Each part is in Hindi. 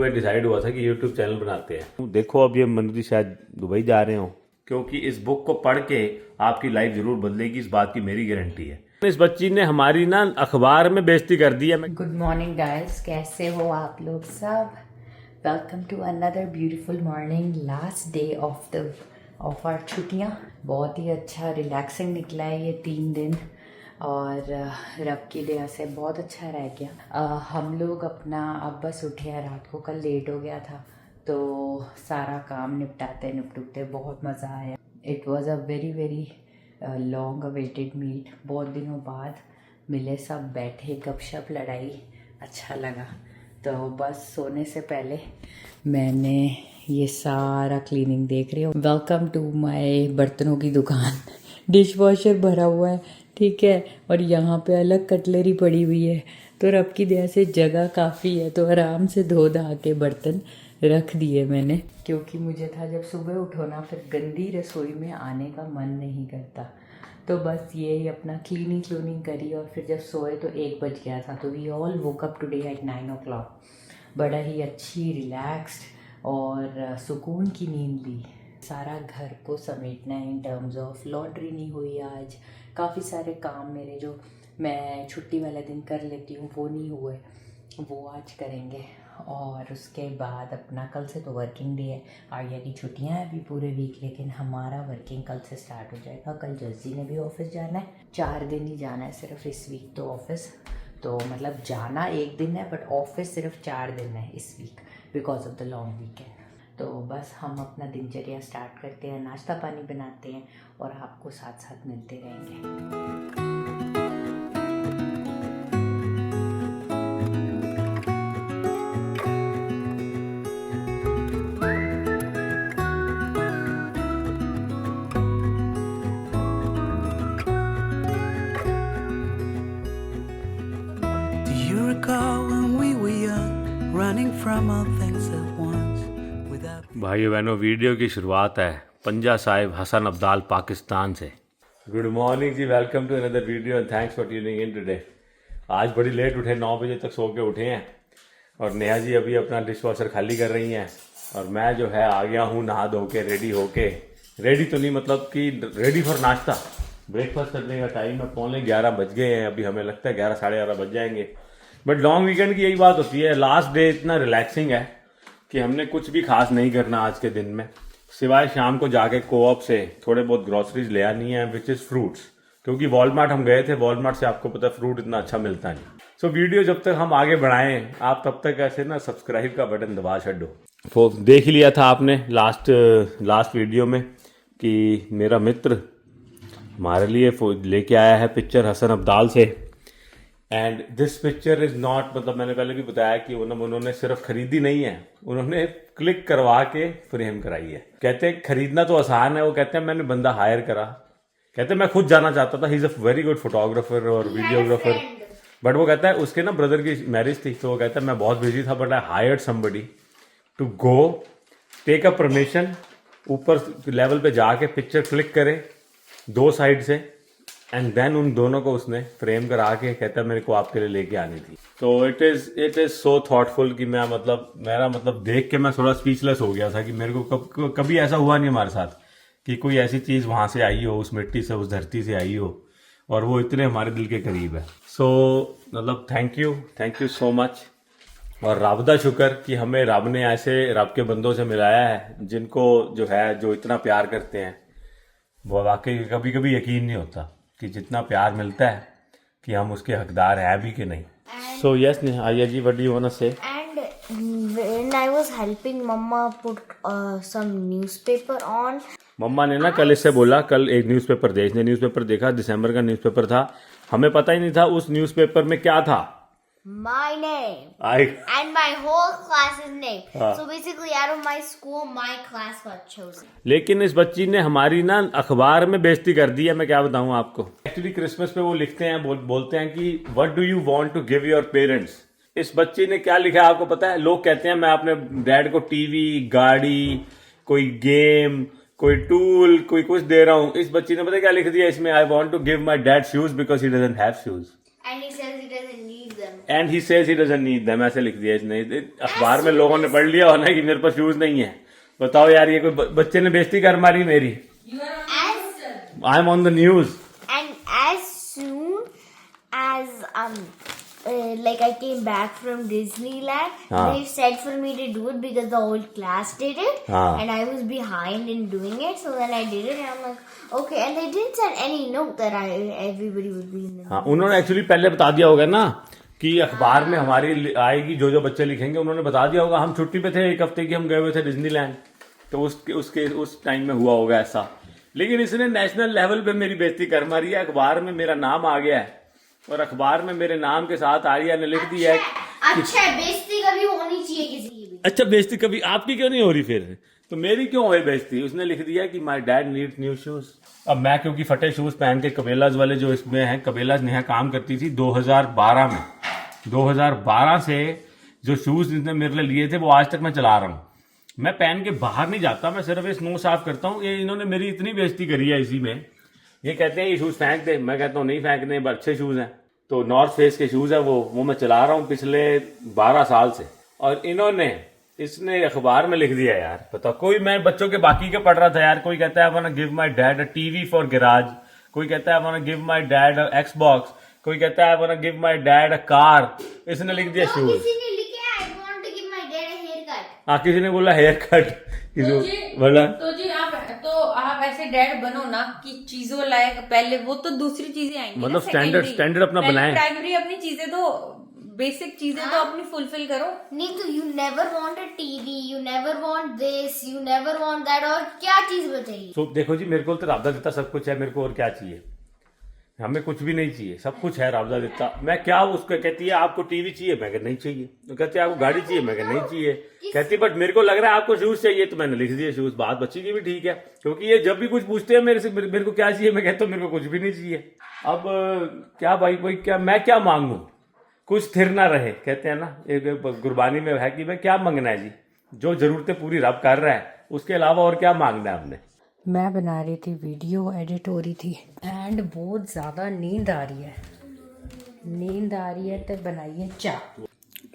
डिसाइड हुआ था कि यूट्यूब चैनल बनाते हैं। देखो अब ये मंदी शायद दुबई जा रहे हो, क्योंकि इस बुक को पढ़ के आपकी लाइफ जरूर बदलेगी, इस बात की मेरी गारंटी है। इस बच्ची ने हमारी ना अखबार में बेइज्जती कर दी है। गुड मॉर्निंग गाइस, कैसे हो आप लोग सब। Welcome to another beautiful morning, last day of our छुट्टियाँ। बहुत ही अच्छा रिलैक्सिंग निकला है ये 3 दिन और रब की दया से बहुत अच्छा रह गया। हम लोग अपना अब बस उठे हैं, रात को कल लेट हो गया था तो सारा काम निपटते बहुत मज़ा आया। It was a very long awaited meet. बहुत दिनों बाद मिले, सब बैठे, गपशप लड़ाई, अच्छा लगा। तो बस सोने से पहले मैंने ये सारा क्लीनिंग देख रही हूँ। वेलकम टू माय बर्तनों की दुकान। डिश वॉशर भरा हुआ है, ठीक है, और यहाँ पे अलग कटलरी पड़ी हुई है। तो रब की दया से जगह काफ़ी है, तो आराम से धो धा के बर्तन रख दिए मैंने, क्योंकि मुझे था जब सुबह उठो ना फिर गंदी रसोई में आने का मन नहीं करता। तो बस ये अपना क्लीनिंग करी और फिर जब सोए तो 1 बज गया था। तो we all woke up today at 9 o'clock। बड़ा ही अच्छी रिलैक्स्ड और सुकून की नींद ली। सारा घर को समेटना है इन टर्म्स ऑफ लॉन्ड्री नहीं हुई आज। काफ़ी सारे काम मेरे जो मैं छुट्टी वाले दिन कर लेती हूँ वो नहीं हुए, वो आज करेंगे। और उसके बाद अपना कल से तो वर्किंग डे है। आर्या की छुट्टियां हैं अभी पूरे वीक, लेकिन हमारा वर्किंग कल से स्टार्ट हो जाएगा। कल जस्सी ने भी ऑफिस जाना है, 4 दिन ही जाना है सिर्फ इस वीक। तो ऑफिस तो मतलब जाना 1 दिन है बट ऑफिस सिर्फ 4 दिन है इस week because of the long weekend. तो बस हम अपना दिनचर्या स्टार्ट करते हैं, नाश्ता पानी बनाते हैं और आपको साथ साथ मिलते रहेंगे। भाइयों बहनों, वीडियो की शुरुआत है पंजा साहिब हसन अब्दाल पाकिस्तान से। Good morning ji, welcome to another video and thanks for tuning in today. आज बड़ी लेट उठे, 9 बजे तक सो के उठे हैं और नेहा जी अभी अपना डिश वॉशर खाली कर रही हैं और मैं जो है आ गया हूँ नहा धो के, रेडी होके। रेडी तो नहीं मतलब कि रेडी फॉर नाश्ता, ब्रेकफास्ट करने का टाइम है। 11:15 बज गए हैं अभी, हमें लगता है 11 साढ़े 11 बज जाएंगे। बट लॉन्ग वीकेंड की यही बात होती है, लास्ट डे इतना रिलैक्सिंग है कि हमने कुछ भी खास नहीं करना आज के दिन में, सिवाय शाम को जाके कोऑप से थोड़े बहुत ग्रोसरीज ले आनी है, विच इज़ फ्रूट्स। क्योंकि वॉलमार्ट हम गए थे, वॉलमार्ट से आपको पता है फ्रूट इतना अच्छा मिलता नहीं। सो वीडियो जब तक हम आगे बढ़ाएं आप तब तक ऐसे ना सब्सक्राइब का बटन दबा छो। वो देख ही लिया था आपने लास्ट वीडियो में कि मेरा मित्र हमारे लिए लेके आया है पिक्चर हसन अब्दाल से। And this picture is not, मतलब मैंने पहले भी बताया कि उन्होंने सिर्फ खरीदी नहीं है, उन्होंने क्लिक करवा के फ्रेम कराई है। कहते हैं खरीदना तो आसान है, वो कहते हैं मैंने बंदा हायर करा। कहते हैं मैं खुद जाना चाहता था, he is a very good photographer और वीडियोग्राफर, बट वो कहता है उसके ना ब्रदर की मैरिज थी, तो वो कहता है मैं बहुत बिजी था but I hired somebody to go take a permission, ऊपर लेवल पे जाके पिक्चर क्लिक करे 2 साइड से एंड देन उन दोनों को उसने फ्रेम करा के कहता है मेरे को आपके लिए लेके आनी थी। तो इट इज़ सो थॉटफुल कि मेरा मतलब देख के मैं थोड़ा स्पीचलेस हो गया था कि मेरे को कभी ऐसा हुआ नहीं हमारे साथ कि कोई ऐसी चीज़ वहाँ से आई हो, उस मिट्टी से, उस धरती से आई हो और वो इतने हमारे दिल के करीब है। सो मतलब थैंक यू सो मच। और रब दा शुक्र कि हमें रब ने ऐसे रब के बंदों से मिलाया है जिनको जो इतना प्यार करते हैं। वो वाकई कभी कभी यकीन नहीं होता कि जितना प्यार मिलता है कि हम उसके हकदार हैं भी कि नहीं। So yes Arya ji, what do you want to say? And when I was helping Mama put some newspaper on. मम्मा ने ना कल इससे बोला कल एक न्यूज़पेपर दे। इसने न्यूज़पेपर देखा, दिसंबर का न्यूज़पेपर था, हमें पता ही नहीं था उस न्यूज़पेपर में क्या था। My name. And my whole class's name. So basically out of my school, my class got chosen. लेकिन इस बच्ची ने हमारी ना अखबार में बेइज्जती कर दी है, मैं क्या बताऊं आपको। एक्चुअली क्रिसमस पे वो लिखते हैं, बोलते हैं कि what do you want to give your parents. इस बच्ची ने क्या लिखा है आपको पता है? लोग कहते हैं मैं अपने डैड को टीवी, गाड़ी, कोई गेम, कोई टूल, कोई कुछ दे रहा हूँ। इस बच्ची ने पता क्या लिख दिया इसमें? I want to give my dad shoes because he doesn't have shoes. And he says he doesn't need them. them. And he says he doesn't need them, ऐसे लिख दिया इसने। अखबार में लोगों ने पढ़ लिया होना कि मेरे पास शूज नहीं है। बताओ यार, ये कोई बच्चे ने बेइज्जती कर मारी मेरी। I am on the news. And as soon as like I came back from Disneyland, they said for me to do it because the whole class did it, and I was behind in doing it. So then I did it, and I'm like, okay. And they didn't send any note that everybody would be in the. हाँ, उन्होंने एक्चुअली पहले बता दिया होगा ना कि अखबार में हमारी आएगी, जो जो बच्चे लिखेंगे उन्होंने बता दिया होगा। हम छुट्टी पे थे, एक हफ्ते की हम गए हुए थे डिज्नीलैंड, तो उस टाइम में हुआ होगा ऐसा। लेकिन इसने नेशनल लेवल पे मेरी बेइज्जती कर मारी है। अखबार में मेरा नाम आ गया है और अखबार में मेरे नाम के साथ आर्या ने लिख दिया है। अच्छा, बेइज्जती कभी होनी चाहिए किसी की भी। अच्छा, बेइज्जती कभी आपकी क्यों नहीं हो रही फिर? तो मेरी क्यों हुई बेइज्जती? उसने लिख दिया कि my dad needs new shoes. अब मैं क्योंकि फटे शूज पहन के कबेलाज वाले जो इसमें हैं, कबेलाज नेहा काम करती थी 2012 में। 2012 से जो शूज इसने मेरे लिए लिए थे वो आज तक मैं चला रहा हूँ। मैं पहन के बाहर नहीं जाता, मैं सिर्फ ये स्नो साफ करता हूँ। ये इन्होंने मेरी इतनी बेइज्जती करी है इसी में। ये कहते हैं ये शूज फेंक दे, मैं कहता हूँ नहीं फेंकने, अच्छे शूज हैं। तो नॉर्थ फेस के शूज है वो मैं चला रहा हूँ पिछले 12 साल से। और इसने अखबार में लिख दिया यार। पता कोई, मैं बच्चों के बाकी के पढ़ रहा था यार। कोई कहता है I want to give my dad a TV for garage, कोई कहता है I want to give my dad a Xbox, कोई कहता है I want to give my dad a car. इसने लिख दिया शूज। किसी ने लिखा I want to give my dad a haircut. हाँ, किसी ने बोला हेयर कट। बोला तो जी आप ऐसे डैड बनो ना कि चीजों लायक पहले, वो तो दूसरी चीजें आएंगी, मतलब स्टैंडर्ड अपना बनाए। प्राइमरी अपनी चीजें तो, बेसिक चीजें तो अपनी फुलफिल करो। नहीं तो you never want a TV, you never want this, you never want that, और क्या चीज बताइए। तो देखो जी, मेरे को तो राबदा देता सब कुछ है, मेरे को और क्या चाहिए? हमें कुछ भी नहीं चाहिए, सब कुछ है राबदा देता। मैं क्या, उसको कहती है आपको टीवी चाहिए, मैं कहता नहीं चाहिए। तो कहती है आपको गाड़ी चाहिए, मैं कहता नहीं चाहिए। कहती बट मेरे को लग रहा है आपको शूज चाहिए, तो मैंने लिख दिए शूज। बात बच्ची की भी ठीक है, क्योंकि ये जब भी कुछ पूछते हैं मेरे से, मेरे को क्या चाहिए, मैं कहता हूँ मेरे को कुछ भी नहीं चाहिए। अब क्या भाई, कोई क्या, मैं क्या मांगू, कुछ स्थिर ना रहे। कहते हैं ना एक गुरबानी में है कि भाई क्या मांगना है जी, जो जरूरतें पूरी रब कर रहा है, उसके अलावा और क्या मांगना है हमने। मैं बना रही थी वीडियो, एडिट हो रही थी, एंड बहुत ज़्यादा नींद आ रही है तो बनाइए चाय।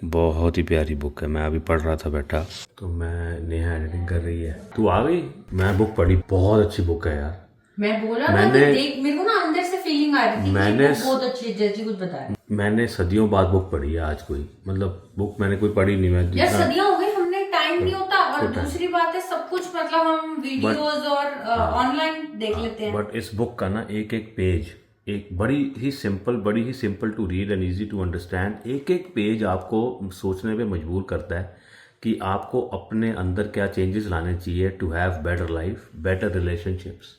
बहुत ही प्यारी बुक है, मैं अभी पढ़ रहा था बैठा, तो मैं नेहा एडिटिंग कर रही है। तू आ गई? मैं बुक पढ़ी, बहुत अच्छी बुक है यार। मैं बोला ना, देख मेरे को ना अंदर से फीलिंग आ रही थी कि बहुत अच्छी, जैसे कुछ बता रहे। मैंने सदियों बाद बुक पढ़ी है आज कोई, मतलब बुक मैंने कोई पढ़ी नहीं। मैं यार सदियां हो गई, हमने टाइम नहीं होता, और दूसरी बात है सब कुछ मतलब हम वीडियोस और ऑनलाइन देख लेते हैं। बट इस बुक का ना एक एक पेज, एक बड़ी ही simple to read and easy to understand. एक एक पेज आपको सोचने पे मजबूर करता है कि आपको अपने अंदर क्या चेंजेस लाने चाहिए to have better life, better relationships,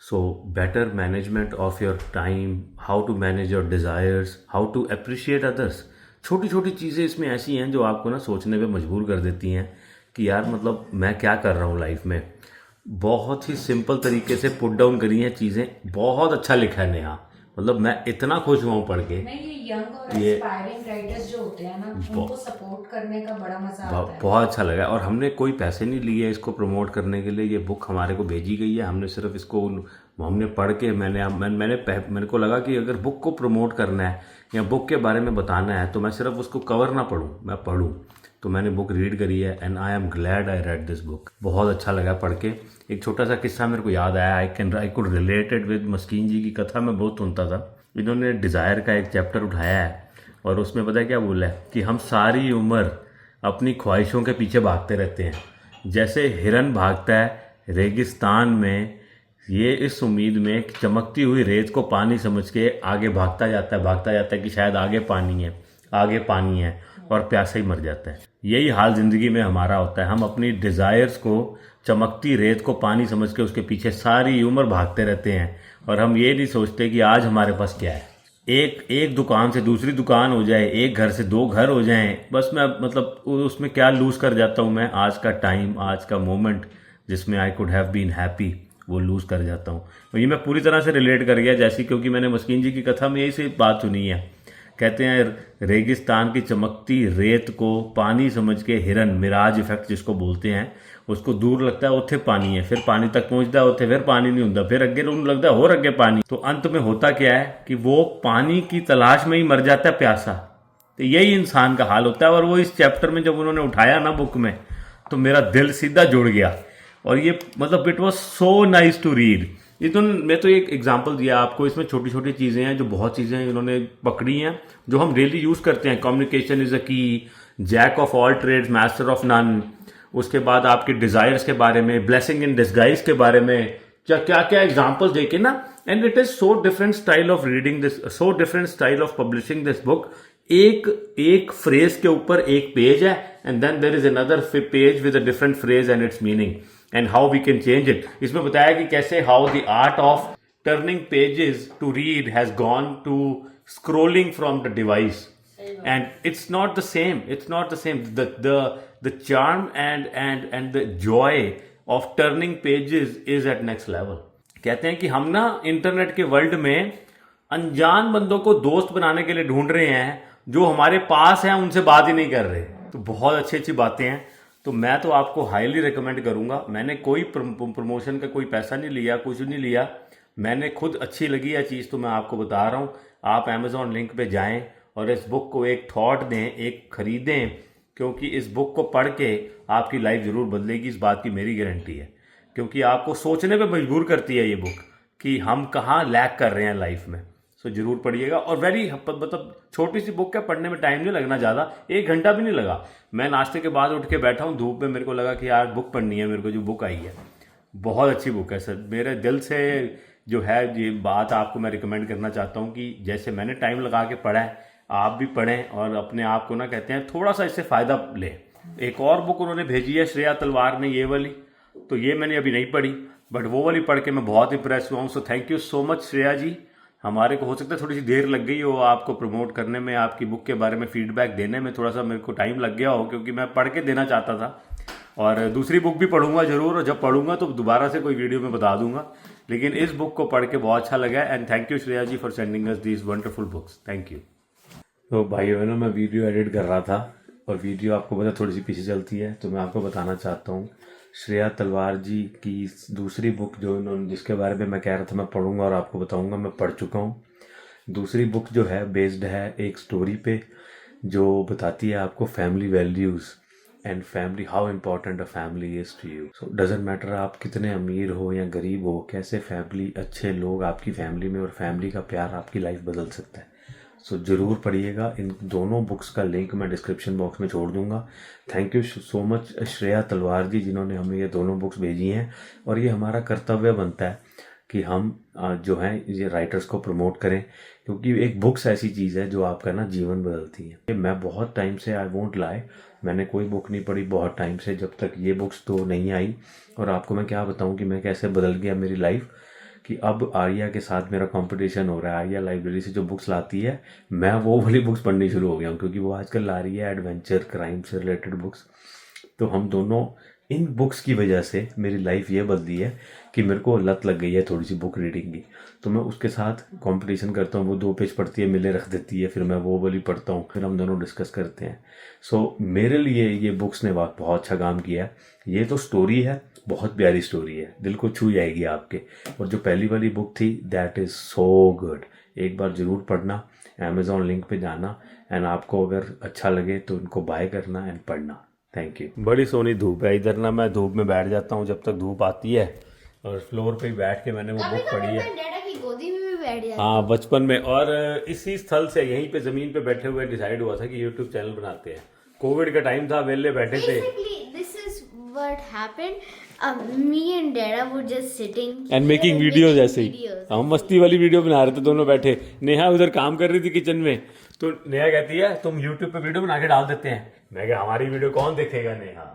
so better management of your time, how to manage your desires, how to appreciate others। छोटी छोटी चीज़ें इसमें ऐसी हैं जो आपको ना सोचने पे मजबूर कर देती हैं कि यार मतलब मैं क्या कर रहा हूँ लाइफ में। बहुत ही सिंपल तरीके से पुट डाउन करी हैं चीज़ें, बहुत अच्छा लिखा है नेहा। मतलब मैं इतना खुश हुआ हूँ पढ़ के। ये यंग और एस्पायरिंग राइटर्स जो होते हैं ना, उनको सपोर्ट करने का बड़ा मजा आता है। बहुत अच्छा लगा, और हमने कोई पैसे नहीं लिए इसको प्रमोट करने के लिए। ये बुक हमारे को भेजी गई है, हमने सिर्फ इसको हमने पढ़ के मेरे को लगा कि अगर बुक को प्रमोट करना है या बुक के बारे में बताना है तो मैं सिर्फ उसको कवर ना पढूं, मैं पढूं। तो मैंने बुक रीड करी है and I am glad I read this book. बहुत अच्छा लगा पढ़ के। एक छोटा सा किस्सा मेरे को याद आया, आई कुड रिलेटेड विद मस्कीन जी की कथा मैं बहुत सुनता था। इन्होंने डिज़ायर का एक चैप्टर उठाया है और उसमें पता है क्या बोला है कि हम सारी उम्र अपनी ख्वाहिशों के पीछे भागते रहते हैं। जैसे हिरन भागता है रेगिस्तान में, ये इस उम्मीद में चमकती हुई रेत को पानी समझ के आगे भागता जाता है कि शायद आगे पानी है और प्यासा ही मर जाता है। यही हाल ज़िंदगी में हमारा होता है। हम अपनी डिज़ायर्स को चमकती रेत को पानी समझ के उसके पीछे सारी उम्र भागते रहते हैं और हम ये नहीं सोचते कि आज हमारे पास क्या है। एक दुकान से दूसरी दुकान हो जाए, एक घर से दो घर हो जाएं, बस मैं मतलब उसमें क्या लूज़ कर जाता हूँ मैं, आज का टाइम, आज का मोमेंट जिसमें I could have been happy, वो लूज़ कर जाता हूँ। और ये मैं पूरी तरह से रिलेट कर गया, जैसे क्योंकि मैंने मस्कीन जी की कथा में यही से बात सुनी है। कहते हैं रेगिस्तान की चमकती रेत को पानी समझ के हिरन, मिराज इफेक्ट जिसको बोलते हैं, उसको दूर लगता है उत्थे पानी है, फिर पानी तक पहुंचता है उत्थे फिर पानी नहीं होता, फिर अगे उन्हें लगता है और अगे पानी। तो अंत में होता क्या है कि वो पानी की तलाश में ही मर जाता है प्यासा। तो यही इंसान का हाल होता है। और वो इस चैप्टर में जब उन्होंने उठाया ना बुक में, तो मेरा दिल सीधा जुड़ गया। और ये मतलब it was so nice to read. मैं तो एक एग्जांपल दिया आपको, इसमें छोटी छोटी चीज़ें हैं जो बहुत चीज़ें इन्होंने पकड़ी हैं जो हम डेली यूज़ करते हैं। Communication is a key, jack of all trades master of none, उसके बाद आपके डिज़ायर्स के बारे में, ब्लेसिंग इन डिस्गाइज के बारे में, क्या क्या एग्जाम्पल्स देके ना। And it is so different style of reading this, so different style of publishing this book. एक फ्रेज के ऊपर एक पेज है, and then there is another page with a different phrase and its meaning and how we can change it. इसमें बताया कि कैसे how the art of turning pages to read has gone to scrolling from the device, and it's not the same, it's not the same. The charm and the joy of turning pages is at next level. कहते हैं कि हम ना इंटरनेट के वर्ल्ड में अनजान बंदों को दोस्त बनाने के लिए ढूंढ रहे हैं, जो हमारे पास हैं उनसे बात ही नहीं कर रहे। तो बहुत अच्छी अच्छी बातें हैं। तो मैं तो आपको हाईली रिकमेंड करूंगा। मैंने कोई प्रमोशन का कोई पैसा नहीं लिया, कुछ नहीं लिया, मैंने खुद अच्छी लगी यह चीज़ तो मैं आपको बता रहा हूँ। आप अमेजोन लिंक पे जाएं और इस बुक को एक थॉट दें, एक खरीदें, क्योंकि इस बुक को पढ़ के आपकी लाइफ ज़रूर बदलेगी, इस बात की मेरी गारंटी है। क्योंकि आपको सोचने पे मजबूर करती है ये बुक कि हम कहाँ लैक कर रहे हैं लाइफ में। सो जरूर पढ़िएगा। और वेरी मतलब छोटी सी बुक है, पढ़ने में टाइम नहीं लगना ज़्यादा, 1 घंटा भी नहीं लगा। मैं नाश्ते के बाद उठ के बैठा हूँ धूप में, मेरे को लगा कि यार बुक पढ़नी है मेरे को। जो बुक आई है बहुत अच्छी बुक है सर, मेरे दिल से जो है ये बात आपको मैं रिकमेंड करना चाहता हूँ कि जैसे मैंने टाइम लगा के पढ़ा है, आप भी पढ़ें और अपने आप को ना कहते हैं थोड़ा सा इससे फ़ायदा लें। एक और बुक उन्होंने भेजी है श्रेया तलवार ने, ये वाली, तो ये मैंने अभी नहीं पढ़ी, बट वो वाली पढ़ के मैं बहुत इंप्रेस हुआ हूँ। So thank you so much Shreya ji. हमारे को हो सकता है थोड़ी सी देर लग गई हो आपको प्रमोट करने में, आपकी बुक के बारे में फीडबैक देने में थोड़ा सा मेरे को टाइम लग गया हो, क्योंकि मैं पढ़ के देना चाहता था। और दूसरी बुक भी पढ़ूंगा ज़रूर, और जब पढ़ूंगा तो दोबारा से कोई वीडियो में बता दूंगा। लेकिन इस बुक को पढ़ के बहुत अच्छा लगा। And thank you Shreya ji for sending us these wonderful books. Thank you. तो भाई बहनों, मैं वीडियो एडिट कर रहा था और वीडियो आपको पता थोड़ी सी पीछे चलती है, तो मैं आपको बताना चाहता हूँ श्रेया तलवार जी की दूसरी बुक जो उन्होंने, जिसके बारे में मैं कह रहा था मैं पढ़ूंगा और आपको बताऊंगा, मैं पढ़ चुका हूँ। दूसरी बुक जो है बेस्ड है एक स्टोरी पे जो बताती है आपको family values and family, how important a family is to you. So doesn't matter आप कितने अमीर हो या गरीब हो, कैसे फैमिली, अच्छे लोग आपकी फैमिली में और फैमिली का प्यार आपकी लाइफ बदल सकता है। सो ज़रूर पढ़िएगा। इन दोनों बुक्स का लिंक मैं डिस्क्रिप्शन बॉक्स में छोड़ दूंगा। Thank you so much Shreya तलवार जी, जिन्होंने हमें ये दोनों बुक्स भेजी हैं। और ये हमारा कर्तव्य बनता है कि हम जो हैं ये राइटर्स को प्रमोट करें, क्योंकि एक बुक्स ऐसी चीज़ है जो आपका ना जीवन बदलती है। मैं बहुत टाइम से, आई वोंट लाई, मैंने कोई बुक नहीं पढ़ी बहुत टाइम से, जब तक ये बुक्स तो नहीं आई। और आपको मैं क्या बताऊं कि मैं कैसे बदल गया मेरी लाइफ, कि अब आर्या के साथ मेरा कंपटीशन हो रहा है। आर्या लाइब्रेरी से जो बुक्स लाती है, मैं वो वाली बुक्स पढ़नी शुरू हो गया हूँ, क्योंकि वो आजकल ला रही है एडवेंचर क्राइम से रिलेटेड बुक्स। तो हम दोनों, इन बुक्स की वजह से मेरी लाइफ ये बदली है कि मेरे को लत लग गई है थोड़ी सी बुक रीडिंग की। तो मैं उसके साथ कंपटीशन करता हूँ, वो 2 पेज पढ़ती है, मिले रख देती है, फिर मैं वो वाली पढ़ता हूँ, फिर हम दोनों डिस्कस करते हैं। सो मेरे लिए ये बुक्स ने बहुत अच्छा काम किया है। ये तो स्टोरी है, बहुत प्यारी स्टोरी है, दिल को छू जाएगी आपके। और जो पहली वाली बुक थी, दैट इज़ सो गुड। एक बार ज़रूर पढ़ना, अमेजोन लिंक पे जाना, एंड आपको अगर अच्छा लगे तो इनको बाय करना एंड पढ़ना। Thank you. बड़ी सोनी धूप है इधर ना, मैं धूप में बैठ जाता हूँ जब तक धूप आती है, और फ्लोर पे बैठ के मैंने वो बुक पढ़ी है। डैडा की गोदी में भी बैठ जाता। हाँ, बचपन में। और इसी स्थल से, यहीं पे ज़मीन पे बैठे हुए डिसाइड हुआ था कि यूट्यूब चैनल बनाते हैं। कोविड का टाइम था, वेले बैठे थे। This is what happened. Me and Dada were just sitting and making videos ऐसे ही। हम मस्ती वाली वीडियो बना रहे थे दोनों बैठे। नेहा उधर काम कर रही थी किचन में, तो नेहा कहती है तुम यूट्यूब पे वीडियो बना के डाल देते हैं। मैं कहा हमारी वीडियो कौन देखेगा नेहा।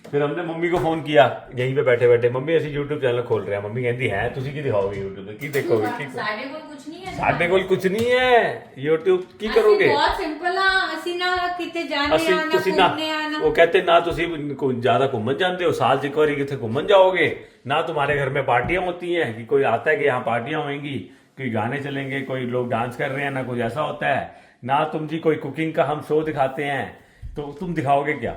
फिर हमने मम्मी को फोन किया यहीं पे बैठे बैठे, मम्मी ऐसी यूट्यूब चैनल खोल रहे हैं। मम्मी कहती है तुझी की दिखाओगे यूट्यूब पे, की देखोगे? साढ़े को कुछ नहीं है, साढ़े को कुछ नहीं है, यूट्यूब की करोगे? बहुत सिंपल है। ਅਸੀਂ ਨਾ ਕਿਤੇ ਜਾਣੇ ਅਸੀਂ ਆਣਾ ਤੁਸੀਂ ਨਾ, ਘੁੰਮਣੇ ਆਣਾ। वो कहते ना ਤੁਸੀਂ ज्यादा घूमन जानते हो, साल से एक बार कितने घूमन जाओगे ना, तुम्हारे घर में पार्टियां होती हैं कि कोई आता है कि यहाँ पार्टियां होंगी, कोई गाने चलेंगे, कोई लोग डांस कर रहे हैं, ना कुछ ऐसा होता है ना। तुम जी कोई कुकिंग का हम शो दिखाते हैं, तो तुम दिखाओगे क्या?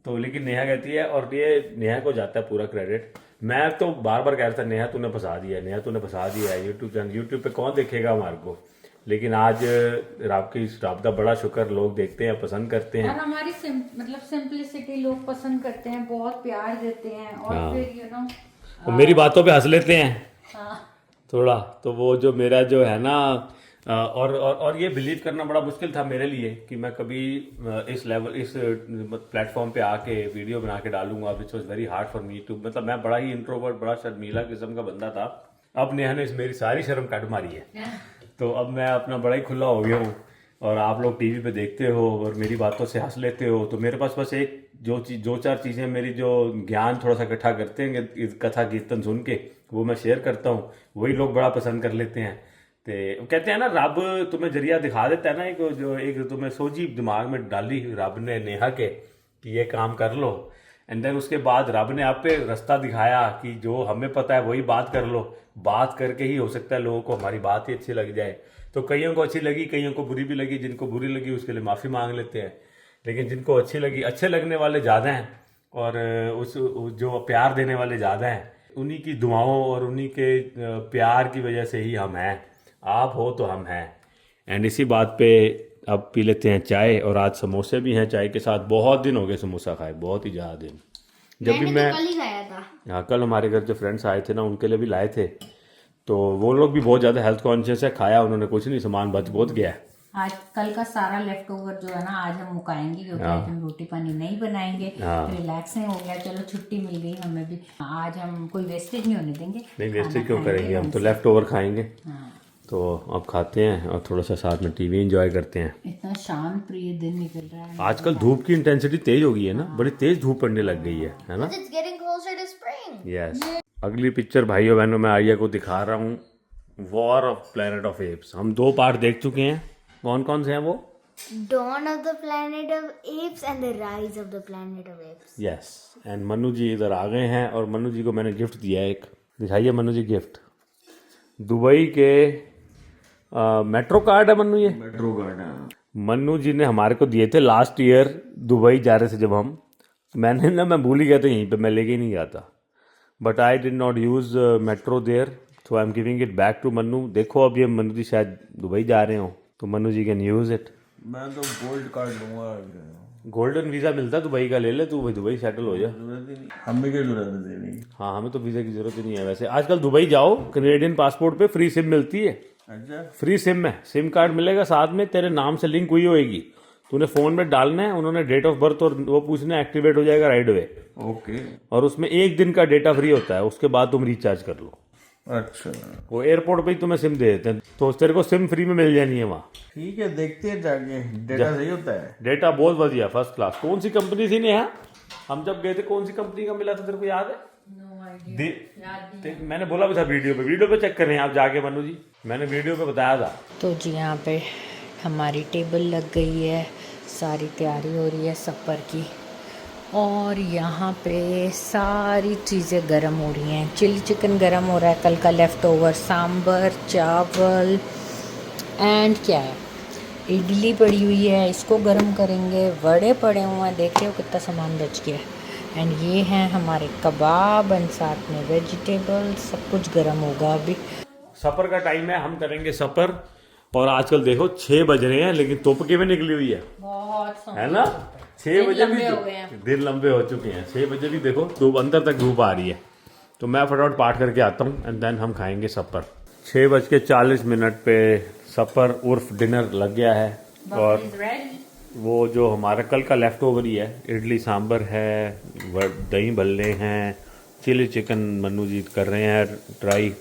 तो लेकिन नेहा कहती है, और ये नेहा को जाता है पूरा क्रेडिट। मैं तो बार बार कह रहा था नेहा तूने फंसा दिया, नेहा तूने फंसा दिया है यूट्यूब चैनल, यूट्यूब पे कौन देखेगा हमारे को? लेकिन आज रब का बड़ा शुक्र, लोग देखते हैं, पसंद करते हैं। और हमारी मतलब सिंपलिसिटी लोग पसंद करते हैं, बहुत प्यार देते हैं। और फिर वो मेरी बातों पे हंस लेते हैं हाँ थोड़ा, तो वो जो मेरा जो है ना, और ये बिलीव करना बड़ा मुश्किल था मेरे लिए कि मैं कभी इस प्लेटफॉर्म पे आके वीडियो बना के डालूंगा, which was very hard for me too. मतलब मैं बड़ा ही इंट्रोवर्ट, बड़ा शर्मीला किस्म का बंदा था। अब नेहा ने मेरी सारी शर्म कट मारी है, तो अब मैं अपना बड़ा ही खुला हो गया हूँ। और आप लोग टीवी पे देखते हो और मेरी बातों से हंस लेते हो, तो मेरे पास बस एक दो चार चीज़ें मेरी जो ज्ञान थोड़ा सा इकट्ठा करते हैं कथा कीर्तन सुन के, वो मैं शेयर करता हूँ, वही लोग बड़ा पसंद कर लेते हैं। तो कहते हैं ना, रब तुम्हें जरिया दिखा देता है ना, एक तुम्हें सोची दिमाग में डाली रब ने नेहा के कि ये काम कर लो, एंड देन उसके बाद रब ने आप पे रास्ता दिखाया कि जो हमें पता है वही बात कर लो। बात करके ही हो सकता है लोगों को हमारी बात ही अच्छी लग जाए। तो कईयों को अच्छी लगी, कईयों को बुरी भी लगी। जिनको बुरी लगी उसके लिए माफ़ी मांग लेते हैं, लेकिन जिनको अच्छी लगी, अच्छे लगने वाले ज़्यादा हैं और उस जो प्यार देने वाले ज़्यादा हैं। उन्हीं की दुआओं और उन्हीं के प्यार की वजह से ही हम हैं। आप हो तो हम हैं। एंड इसी बात पे अब पी लेते हैं चाय, और आज समोसे भी हैं चाय के साथ। बहुत दिन हो गए समोसा खाए, बहुत ही ज़्यादा दिन। जब भी मैं कल ही खाया था। हाँ, कल हमारे घर जो फ्रेंड्स आए थे ना, उनके लिए भी लाए थे, तो वो लोग भी बहुत ज़्यादा हेल्थ कॉन्शियस है। खाया उन्होंने कुछ नहीं, सामान बच बहुत गया है। आज कल का सारा लेफ्ट ओवर जो है ना, आज हम मुकाएंगे, क्योंकि आज हम रोटी पानी नहीं बनाएंगे। रिलैक्सिंग हो गया, चलो छुट्टी मिल गई हमें भी। आज हम कोई वेस्टेज नहीं होने देंगे। नहीं, वेस्टेज क्यों करेंगे, हम तो लेफ्ट ओवर खाएंगे। तो अब खाते हैं और थोड़ा सा साथ में टीवी एंजॉय करते हैं। इतना शांत प्रिय दिन निकल रहा है। आजकल धूप की इंटेंसिटी तेज हो गई है ना, बड़ी तेज धूप पड़ने लग गई है ना। It's getting closer to spring. Yes. अगली पिक्चर भाइयों बहनों, मैं आर्या को दिखा रहा हूँ, war of planet of apps. हम 2 पार्ट देख चुके हैं। कौन कौन से हैं वो? Dawn of the Planet of Apes and the Rise of the Planet of Apes. Yes. And Manu ji इधर आ गए हैं, और मनु जी को मैंने गिफ्ट दिया है एक। दिखाइए मनु जी गिफ्ट। दुबई के मेट्रो कार्ड है मनु, ये मेट्रो कार्ड है। मनु जी ने हमारे को दिए थे लास्ट ईयर दुबई जा रहे थे जब हम। मैं भूल ही गया था, यहीं पे मैं लेके ही नहीं गया था। But I did not use metro there, so I am giving it back to Manu. देखो अब ये मनु जी शायद दुबई जा रहे हो, तो मनु जी कैन यूज इट। मैं तो गोल्ड कार्ड लूंगा। गोल्डन वीजा मिलता है दुबई का, ले ले तू, दुबई सेटल हो जा। जरूरत ही नहीं, हमें क्या जरूरत है देने। हाँ, हमें तो वीजा की जरूरत ही नहीं है। वैसे आजकल दुबई जाओ, कैनेडियन पासपोर्ट पे फ्री सिम मिलती है। अच्छा, फ्री सिम है, सिम कार्ड मिलेगा साथ में, तेरे नाम से लिंक हुई होएगी, तूने फोन में डालना है, उन्होंने डेट ऑफ बर्थ और वो पूछना है, एक्टिवेट हो जाएगा राइट अवे। ओके। और उसमें 1 दिन का डेटा फ्री होता है, उसके बाद तुम रिचार्ज कर लो। अच्छा, वो एयरपोर्ट पे ही तुम्हें सिम दे देते हैं, तो तेरे को सिम फ्री में मिल जानी है वहाँ। ठीक है, देखते हैं जाके। डेटा सही होता है? डेटा बहुत बढ़िया, फर्स्ट क्लास। कौन सी कंपनी थी नेहा, हम जब गए थे कौन सी कंपनी का मिला था, तेरे को याद है? मैंने बोला भी था वीडियो पे चेक कर रहे हैं आप जाके मनु जी, मैंने वीडियो पे बताया था। तो जी यहाँ पे हमारी टेबल लग गई है, सारी तैयारी हो रही है सफ़र की, और यहाँ पे सारी चीज़ें गरम हो रही हैं। चिली चिकन गरम हो रहा है, कल का लेफ़्ट ओवर सांभर, चावल, एंड क्या है, इडली पड़ी हुई है, इसको गरम करेंगे। वड़े पड़े हुए हैं, देख रहे हो कितना सामान बच गया। एंड ये हैं हमारे कबाब, एंड साथ में वेजिटेबल, सब कुछ गरम होगा अभी। सफ़र का टाइम है, हम करेंगे सफ़र। और आजकल देखो 6 बज रहे हैं, लेकिन धूप किਵੇਂ निकली हुई है, बहुत है ना। 6 बजे भी दिन लंबे हो चुके हैं। 6 बजे भी देखो धूप, अंदर तक धूप आ रही है। तो मैं फटाफट पाठ करके आता हूँ, एंड देन हम खाएंगे सफ़र। 6:40 पे सफ़र उर्फ डिनर लग गया है। और वो जो हमारा कल का लेफ्ट ओवर ही है, इडली सांभर है, दही भल्ले हैं, चिली चिकन मनु जी कर रहे हैं ट्राई।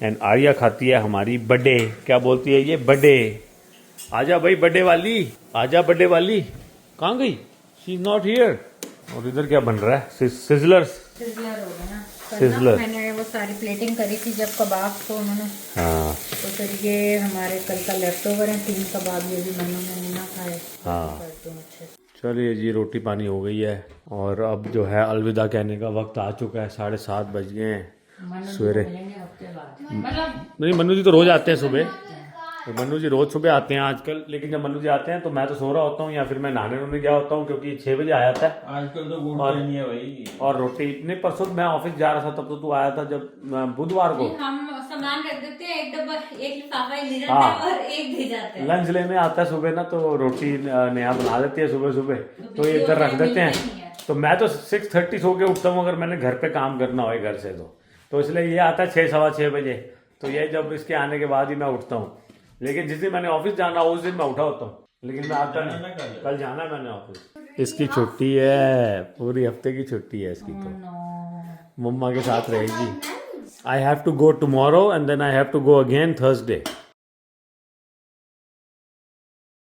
एंड आर्या खाती है हमारी बर्थडे, क्या बोलती है ये, बर्थडे। आजा भाई बर्थडे वाली, आजा बर्थडे वाली। कहाँ गई? She is not here. और इधर क्या बन रहा है? सिजलर्स। सिजलर हो गया ना, सिजलर। मैंने वो सारी प्लेटिंग करी थी जब कबाब को उन्होंने। हाँ, तो फिर ये हमारे कल का लेफ्ट ओवर है, 3 कबाब ये भी मनु ने ना खाए। हाँ, चलिए जी, रोटी पानी हो गई है, और अब जो है अलविदा कहने का वक्त आ चुका है। 7:30 बज गए हैं सवेरे। नहीं, मनु जी तो रोज आते हैं सुबह, तो मन्नू जी रोज सुबह आते हैं आजकल, लेकिन जब मन्नू जी आते हैं तो मैं तो सो रहा होता हूँ या फिर मैं नहाने वहाने गया होता हूँ, क्योंकि 6 बजे आया था। आजकल तो गुड़ नहीं है भाई। और रोटी नहीं, परसों मैं ऑफिस जा रहा था तब तो तू आया था, जब बुधवार को हम सामान रख देते हैं, एक डब्बा एक लिफाफा ही ले जाते हाँ। हैं और एक दे जाते हैं। लंच लेने आता है सुबह ना, तो रोटी नया बना देती है सुबह सुबह, तो ये इधर रख देते हैं। तो मैं तो 6:30 सो के उठता हूँ अगर मैंने घर पे काम करना हो घर से, तो इसलिए ये आता है 6 सवा 6 बजे। तो ये जब इसके आने के बाद ही मैं उठता हूँ, लेकिन जिस दिन मैंने ऑफिस जाना उस दिन मैं उठा होता हूँ, लेकिन मैं आता नहीं। कल जाना है मैंने ऑफिस। इसकी छुट्टी है, पूरी हफ्ते की छुट्टी है इसकी, तो मम्मा के साथ रहेगी। I have to go tomorrow and then I have to go again Thursday.